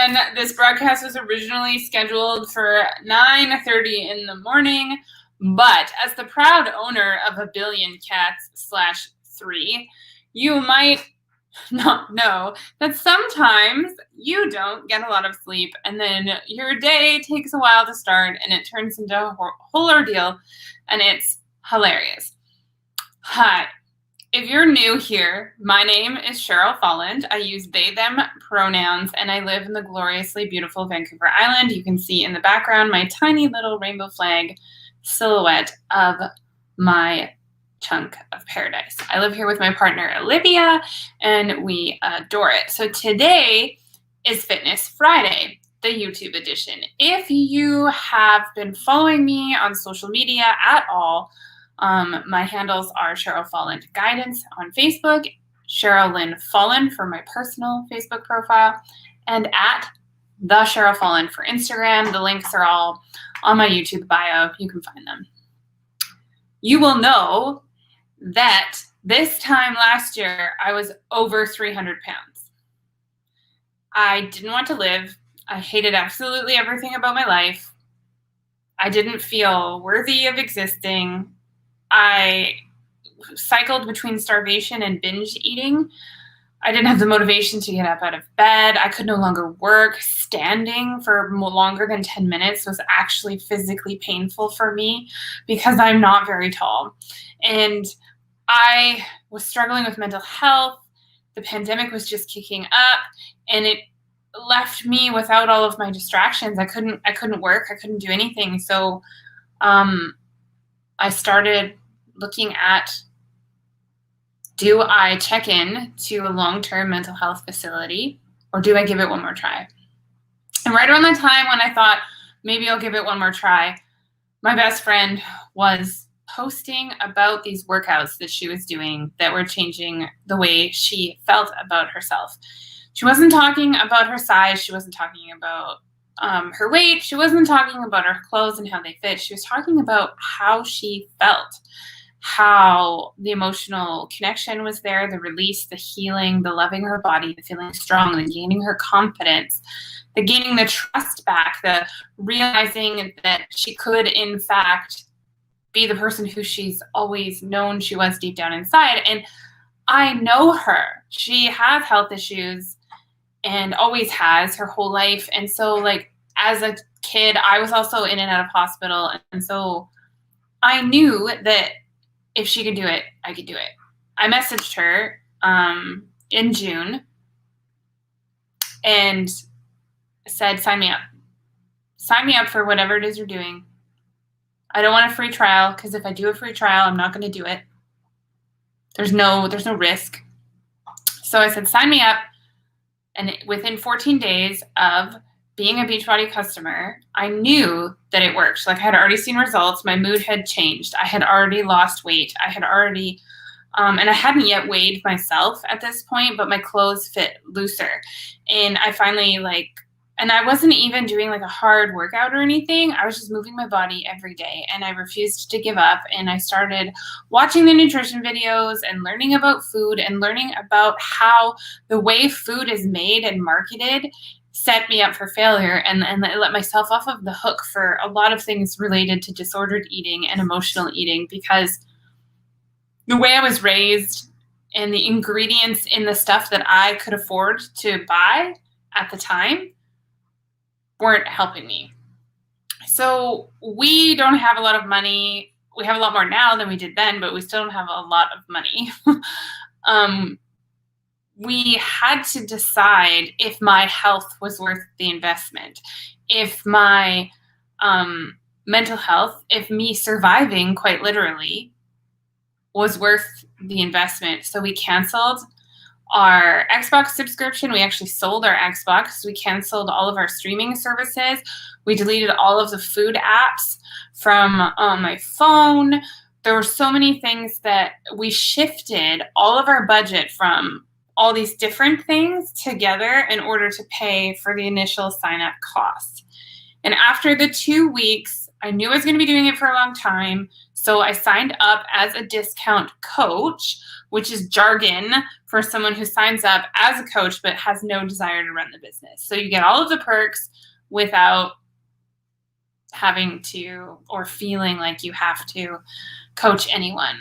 again, this broadcast was originally scheduled for 9:30 in the morning, but as the proud owner of a billion cats /3, you might not know that sometimes you don't get a lot of sleep and then your day takes a while to start and it turns into a whole ordeal, and it's hilarious. Hi. If you're new here, my name is Cheryl Folland. I use they, them pronouns, and I live in the gloriously beautiful Vancouver Island. You can see in the background my tiny little rainbow flag silhouette of my chunk of paradise. I live here with my partner, Olivia, and we adore it. So today is Fitness Friday, the YouTube edition. If you have been following me on social media at all, my handles are Cheryl Folland Guidance on Facebook, Cheryl Lynn Folland for my personal Facebook profile, and at the Cheryl Folland for Instagram. The links are all on my YouTube bio. You can find them. You will know that this time last year, I was over 300 pounds. I didn't want to live. I hated absolutely everything about my life. I didn't feel worthy of existing. I cycled between starvation and binge eating. I didn't have the motivation to get up out of bed. I could no longer work. Standing for longer than 10 minutes was actually physically painful for me because I'm not very tall. And I was struggling with mental health. The pandemic was just kicking up, and it left me without all of my distractions. I couldn't work. I couldn't do anything. So I started looking at, do I check in to a long-term mental health facility, or do I give it one more try? And right around the time when I thought maybe I'll give it one more try, my best friend was posting about these workouts that she was doing that were changing the way she felt about herself. She wasn't talking about her size. She wasn't talking about her weight. She wasn't talking about her clothes and how they fit. She was talking about how she felt, how the emotional connection was there, the release, the healing, the loving her body, the feeling strong, the gaining her confidence, the gaining the trust back, the realizing that she could, in fact, be the person who she's always known she was deep down inside. And I know her. She has health issues and always has her whole life. And so, like, as a kid, I was also in and out of hospital. And so I knew that if she could do it, I could do it. I messaged her in June and said, sign me up. Sign me up for whatever it is you're doing. I don't want a free trial, because if I do a free trial, I'm not going to do it. There's no risk. So I said, sign me up. And within 14 days of being a Beachbody customer, I knew that it worked. Like, I had already seen results. My mood had changed. I had already lost weight. I had already, and I hadn't yet weighed myself at this point, but my clothes fit looser. And I finally and I wasn't even doing like a hard workout or anything. I was just moving my body every day, and I refused to give up. And I started watching the nutrition videos and learning about food and learning about how the way food is made and marketed set me up for failure, and I let myself off of the hook for a lot of things related to disordered eating and emotional eating, because the way I was raised and the ingredients in the stuff that I could afford to buy at the time weren't helping me. So we don't have a lot of money. We have a lot more now than we did then, but we still don't have a lot of money. We had to decide if my health was worth the investment, if my mental health, if me surviving quite literally was worth the investment. So we canceled our Xbox subscription. We actually sold our Xbox. We canceled all of our streaming services. We deleted all of the food apps from my phone. There were so many things that we shifted all of our budget from all these different things together in order to pay for the initial sign-up cost. And after the 2 weeks, I knew I was going to be doing it for a long time. So I signed up as a discount coach, which is jargon for someone who signs up as a coach but has no desire to run the business. So you get all of the perks without having to or feeling like you have to coach anyone.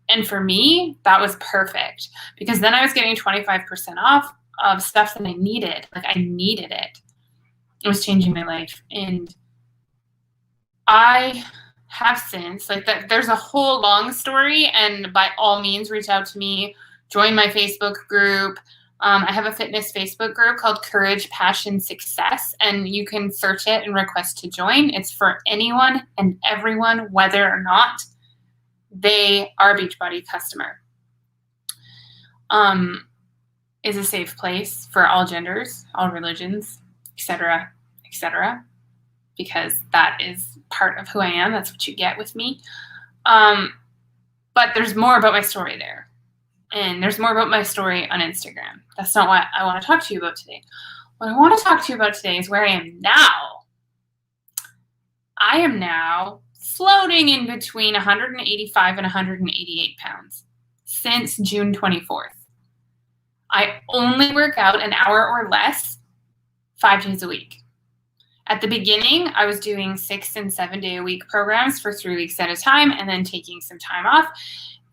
And for me, that was perfect because then I was getting 25% off of stuff that I needed. Like I needed it. It was changing my life. And I have since, like that, there's a whole long story, and by all means, reach out to me, join my Facebook group. I have a fitness Facebook group called Courage, Passion, Success, and you can search it and request to join. It's for anyone and everyone, whether or not they are a Beachbody customer. Is a safe place for all genders, all religions, etc., because that is part of who I am. That's what you get with me. But there's more about my story there. And there's more about my story on Instagram. That's not what I want to talk to you about today. What I want to talk to you about today is where I am now. I am now floating in between 185 and 188 pounds since June 24th. I only work out an hour or less 5 days a week. At the beginning, I was doing 6 and 7 day a week programs for 3 weeks at a time and then taking some time off.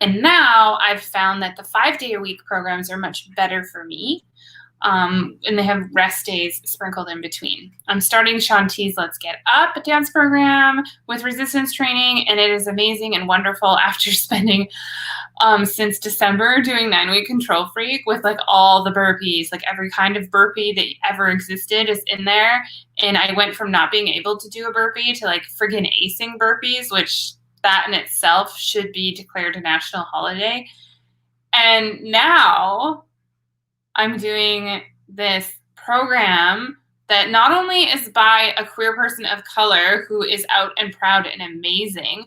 And now I've found that the 5 day a week programs are much better for me. And they have rest days sprinkled in between. I'm starting Shaun T's Let's Get Up dance program with resistance training, and it is amazing and wonderful after spending since December doing 9-week Control Freak with like all the burpees, like every kind of burpee that ever existed is in there. And I went from not being able to do a burpee to like friggin' acing burpees, which that in itself should be declared a national holiday. And now I'm doing this program that not only is by a queer person of color who is out and proud and amazing,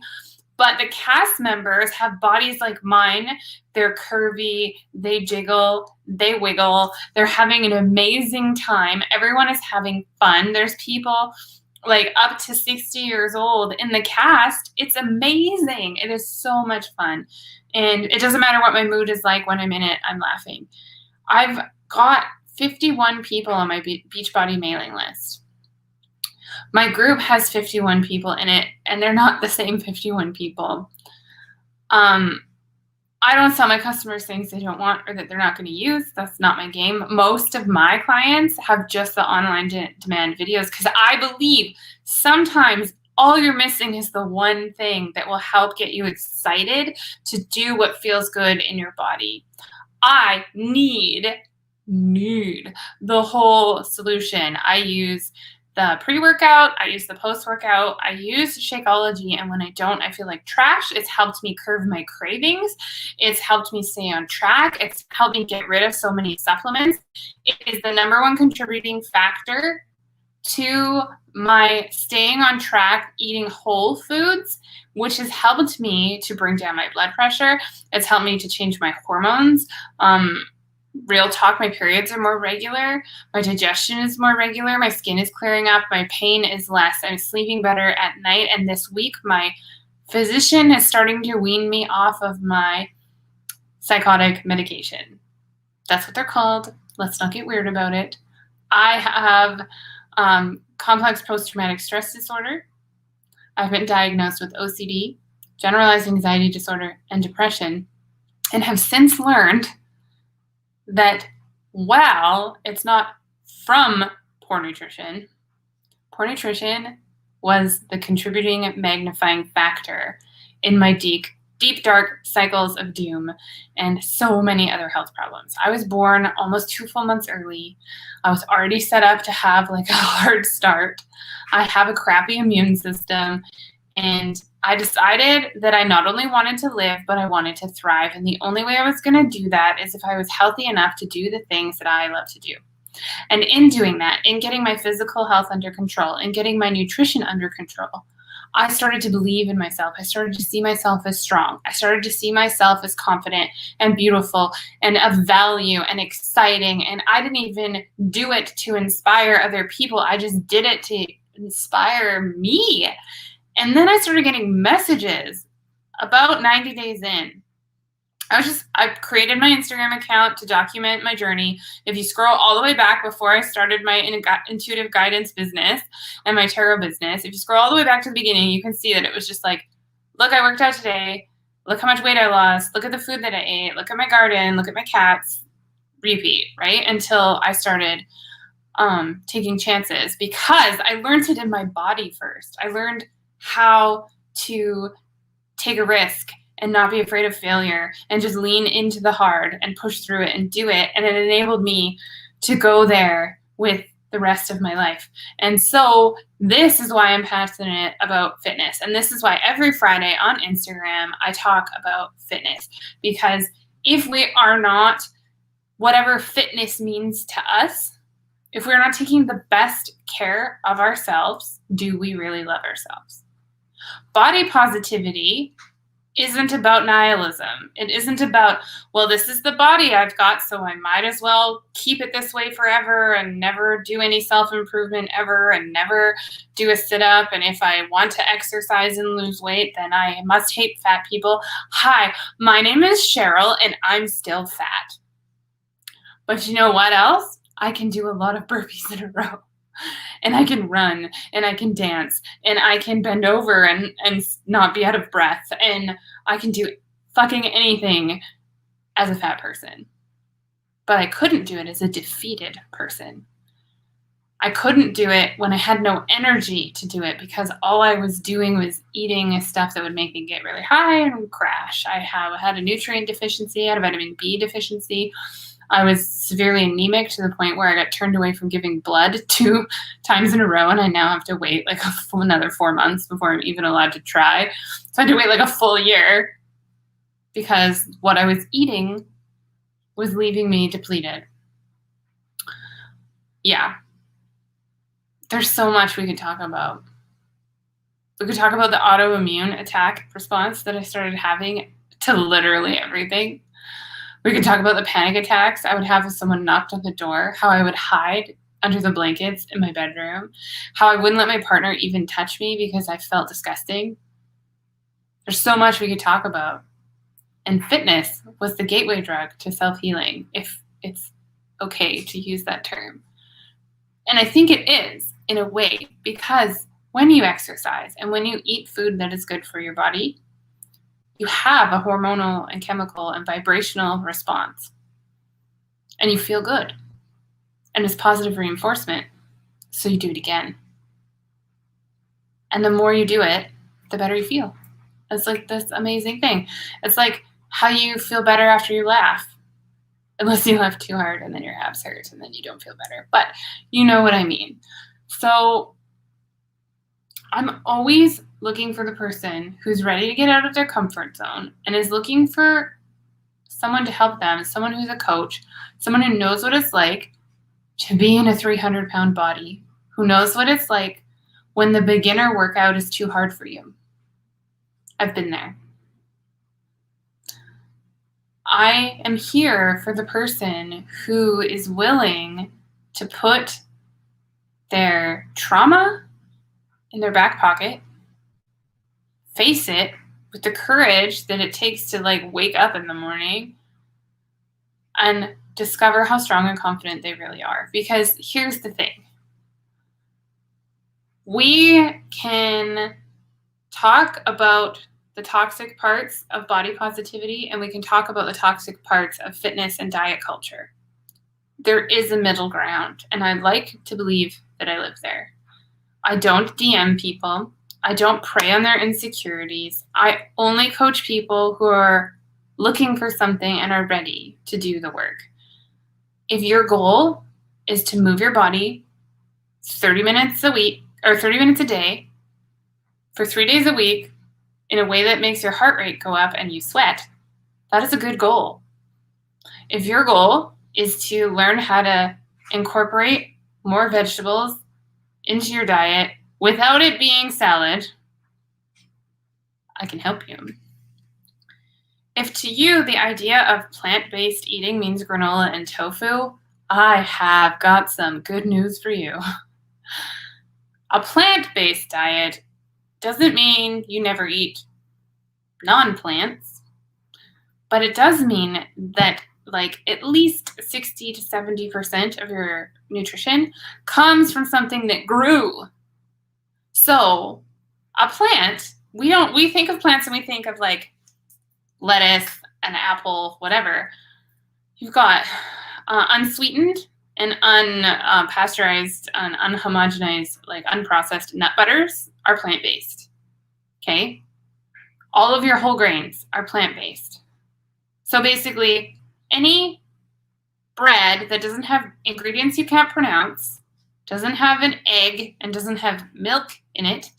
but the cast members have bodies like mine. They're curvy, they jiggle, they wiggle. They're having an amazing time. Everyone is having fun. There's people like up to 60 years old in the cast. It's amazing. It is so much fun. And it doesn't matter what my mood is like when I'm in it, I'm laughing. I've got 51 people on my Beachbody mailing list. My group has 51 people in it, and they're not the same 51 people. I don't sell my customers things they don't want or that they're not going to use. That's not my game. Most of my clients have just the online demand videos because I believe sometimes all you're missing is the one thing that will help get you excited to do what feels good in your body. I need the whole solution. I use the pre-workout, I use the post-workout, I use Shakeology, and when I don't, I feel like trash. It's helped me curb my cravings. It's helped me stay on track. It's helped me get rid of so many supplements. It is the number one contributing factor to my staying on track, eating whole foods, which has helped me to bring down my blood pressure. It's helped me to change my hormones. Real talk, my periods are more regular. My digestion is more regular. My skin is clearing up. My pain is less. I'm sleeping better at night. And this week, my physician is starting to wean me off of my psychotic medication. That's what they're called. Let's not get weird about it. I have complex post-traumatic stress disorder. I've been diagnosed with OCD, generalized anxiety disorder, and depression, and have since learned that while it's not from poor nutrition was the contributing magnifying factor in my deep, dark cycles of doom and so many other health problems. I was born almost 2 full months early. I was already set up to have like a hard start. I have a crappy immune system. And I decided that I not only wanted to live, but I wanted to thrive. And the only way I was going to do that is if I was healthy enough to do the things that I love to do. And in doing that, in getting my physical health under control, in getting my nutrition under control, I started to believe in myself. I started to see myself as strong. I started to see myself as confident and beautiful and of value and exciting. And I didn't even do it to inspire other people. I just did it to inspire me. And then I started getting messages about 90 days in. I created my Instagram account to document my journey. If you scroll all the way back before I started my intuitive guidance business and my tarot business, if you scroll all the way back to the beginning, you can see that it was just like, look, I worked out today. Look how much weight I lost. Look at the food that I ate. Look at my garden. Look at my cats. Repeat, right? Until I started taking chances, because I learned it in my body first. I learned how to take a risk and not be afraid of failure and just lean into the hard and push through it and do it. And it enabled me to go there with the rest of my life. And so this is why I'm passionate about fitness. And this is why every Friday on Instagram, I talk about fitness, because if we are not, whatever fitness means to us, if we're not taking the best care of ourselves, do we really love ourselves? Body positivity isn't about nihilism. It isn't about, well, this is the body I've got, so I might as well keep it this way forever and never do any self-improvement ever and never do a sit-up. And if I want to exercise and lose weight, then I must hate fat people. Hi, my name is Cheryl and I'm still fat. But you know what else? I can do a lot of burpees in a row. And I can run, and I can dance, and I can bend over and not be out of breath, and I can do fucking anything as a fat person. But I couldn't do it as a defeated person. I couldn't do it when I had no energy to do it, because all I was doing was eating stuff that would make me get really high and crash. I had a nutrient deficiency, I had a vitamin B deficiency. I was severely anemic to the point where I got turned away from giving blood 2 times in a row, and I now have to wait like another 4 months before I'm even allowed to try. So I had to wait like a full year because what I was eating was leaving me depleted. Yeah. There's so much we could talk about. We could talk about the autoimmune attack response that I started having to literally everything. We could talk about the panic attacks I would have if someone knocked on the door, how I would hide under the blankets in my bedroom, how I wouldn't let my partner even touch me because I felt disgusting. There's so much we could talk about. And fitness was the gateway drug to self-healing, if it's okay to use that term. And I think it is, in a way, because when you exercise and when you eat food that is good for your body, you have a hormonal and chemical and vibrational response. And you feel good. And it's positive reinforcement. So you do it again. And the more you do it, the better you feel. It's like this amazing thing. It's like how you feel better after you laugh. Unless you laugh too hard and then your abs hurt and then you don't feel better. But you know what I mean. So I'm always looking for the person who's ready to get out of their comfort zone and is looking for someone to help them, someone who's a coach, someone who knows what it's like to be in a 300-pound body, who knows what it's like when the beginner workout is too hard for you. I've been there. I am here for the person who is willing to put their trauma in their back pocket, face it with the courage that it takes to like wake up in the morning and discover how strong and confident they really are. Because here's the thing. We can talk about the toxic parts of body positivity, and we can talk about the toxic parts of fitness and diet culture. There is a middle ground, and I like to believe that I live there. I don't DM people. I don't prey on their insecurities. I only coach people who are looking for something and are ready to do the work. If your goal is to move your body 30 minutes a week or 30 minutes a day for 3 days a week in a way that makes your heart rate go up and you sweat, that is a good goal. If your goal is to learn how to incorporate more vegetables into your diet without it being salad, I can help you. If to you the idea of plant-based eating means granola and tofu, I have got some good news for you. A plant-based diet Doesn't mean you never eat non-plants, but it does mean that like at least 60 to 70% of your nutrition comes from something that grew. So a plant, we think of plants and we think of like lettuce, an apple, whatever. You've got unsweetened and unpasteurized and unhomogenized, like unprocessed nut butters are plant-based. Okay? All of your whole grains are plant-based. So basically, any bread that doesn't have ingredients you can't pronounce, doesn't have an egg, and doesn't have milk in it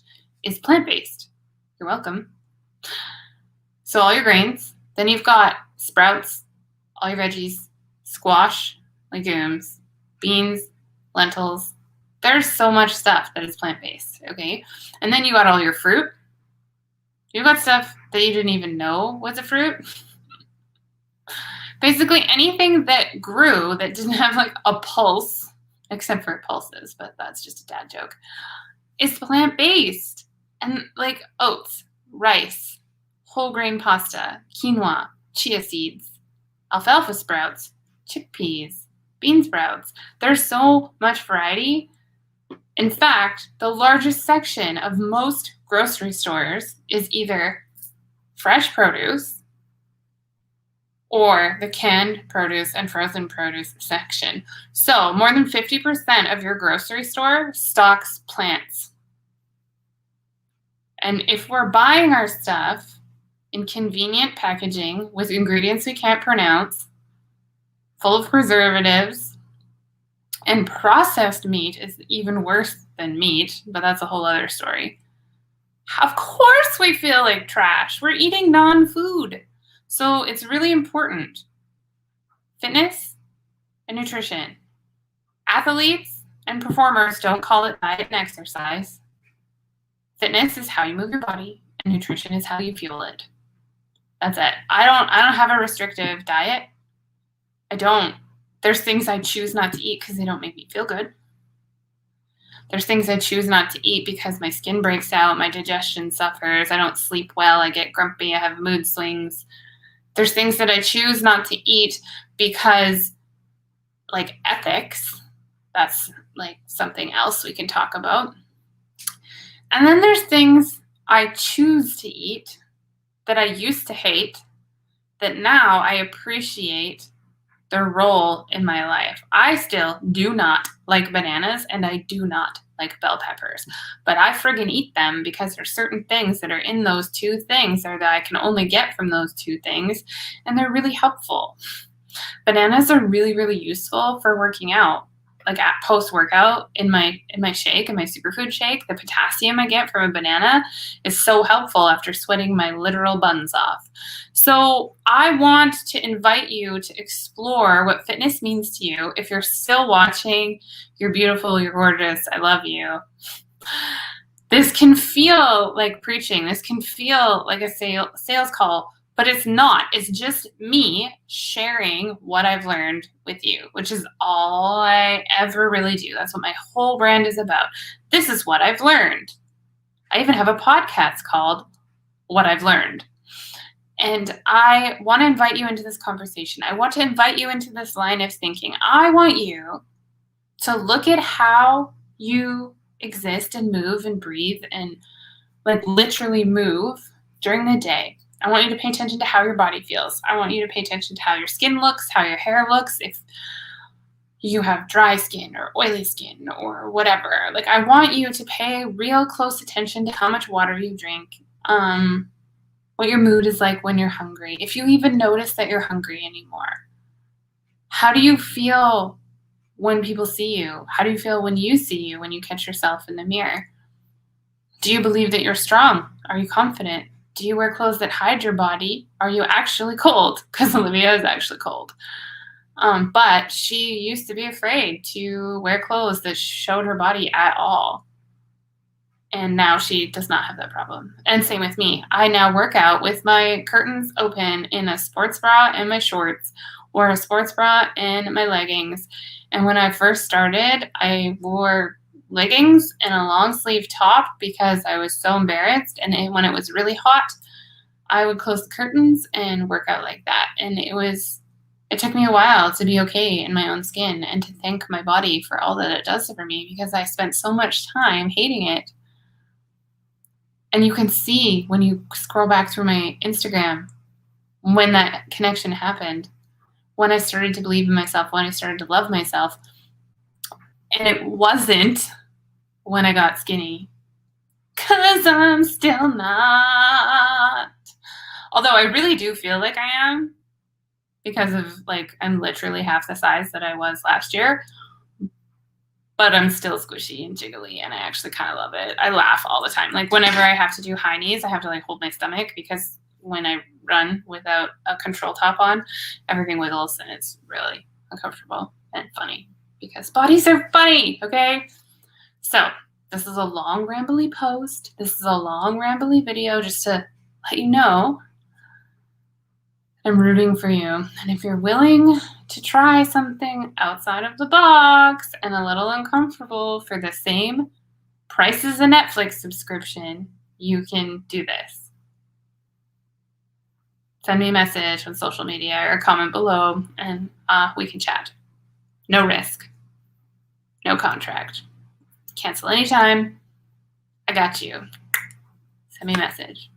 is plant-based. You're welcome. So all your grains. Then you've got sprouts, all your veggies, squash, legumes, beans, lentils. There's so much stuff that is plant-based, okay? And then you got all your fruit. You've got stuff that you didn't even know was a fruit. Basically anything that grew that didn't have like a pulse, except for pulses, but that's just a dad joke, is plant-based. And like oats, rice, whole grain pasta, quinoa, chia seeds, alfalfa sprouts, chickpeas, bean sprouts. There's so much variety. In fact, the largest section of most grocery stores is either fresh produce or the canned produce and frozen produce section. So more than 50% of your grocery store stocks plants. And if we're buying our stuff in convenient packaging with ingredients we can't pronounce, full of preservatives, and processed meat is even worse than meat, but that's a whole other story. Of course we feel like trash. We're eating non-food. So it's really important. Fitness and nutrition. Athletes and performers don't call it diet and exercise. Fitness is how you move your body, and nutrition is how you fuel it. That's it. I don't have a restrictive diet. I don't. There's things I choose not to eat because they don't make me feel good. There's things I choose not to eat because my skin breaks out, my digestion suffers, I don't sleep well, I get grumpy, I have mood swings. There's things that I choose not to eat because, like, ethics, that's like something else we can talk about. And then there's things I choose to eat that I used to hate that now I appreciate their role in my life. I still do not like bananas and I do not like bell peppers, but I friggin' eat them because there's certain things that are in those two things or that I can only get from those two things, and they're really helpful. Bananas are really, really useful for working out. Like at post-workout in my shake, in my superfood shake, the potassium I get from a banana is so helpful after sweating my literal buns off. So I want to invite you to explore what fitness means to you. If you're still watching, you're beautiful, you're gorgeous, I love you. This can feel like preaching. This can feel like a sales call, but it's not. It's just me sharing what I've learned with you, which is all I ever really do. That's what my whole brand is about. This is what I've learned. I even have a podcast called What I've Learned. And I want to invite you into this conversation. I want to invite you into this line of thinking. I want you to look at how you exist and move and breathe and like literally move during the day. I want you to pay attention to how your body feels. I want you to pay attention to how your skin looks, how your hair looks, if you have dry skin or oily skin or whatever. Like, I want you to pay real close attention to how much water you drink, what your mood is like when you're hungry, if you even notice that you're hungry anymore. How do you feel when people see you? How do you feel when you see you, when you catch yourself in the mirror? Do you believe that you're strong? Are you confident? Do you wear clothes that hide your body? Are you actually cold? Because Olivia is actually cold. But she used to be afraid to wear clothes that showed her body at all. And now she does not have that problem. And same with me. I now work out with my curtains open in a sports bra and my shorts, or a sports bra and my leggings. And when I first started, I wore leggings and a long sleeve top because I was so embarrassed. And when it was really hot, I would close the curtains and work out like that. And it took me a while to be okay in my own skin and to thank my body for all that it does for me, because I spent so much time hating it. And you can see when you scroll back through my Instagram when that connection happened, when I started to believe in myself, when I started to love myself. And it wasn't when I got skinny, because I'm still not. Although I really do feel like I am, because of like, I'm literally half the size that I was last year, but I'm still squishy and jiggly, and I actually kind of love it. I laugh all the time. Like whenever I have to do high knees, I have to like hold my stomach, because when I run without a control top on, everything wiggles and it's really uncomfortable and funny, because bodies are funny, okay? So this is a long rambly post. This is a long rambly video just to let you know I'm rooting for you. And if you're willing to try something outside of the box and a little uncomfortable for the same price as a Netflix subscription, you can do this. Send me a message on social media or comment below, and we can chat. No risk. No contract. Cancel anytime. I got you. Send me a message.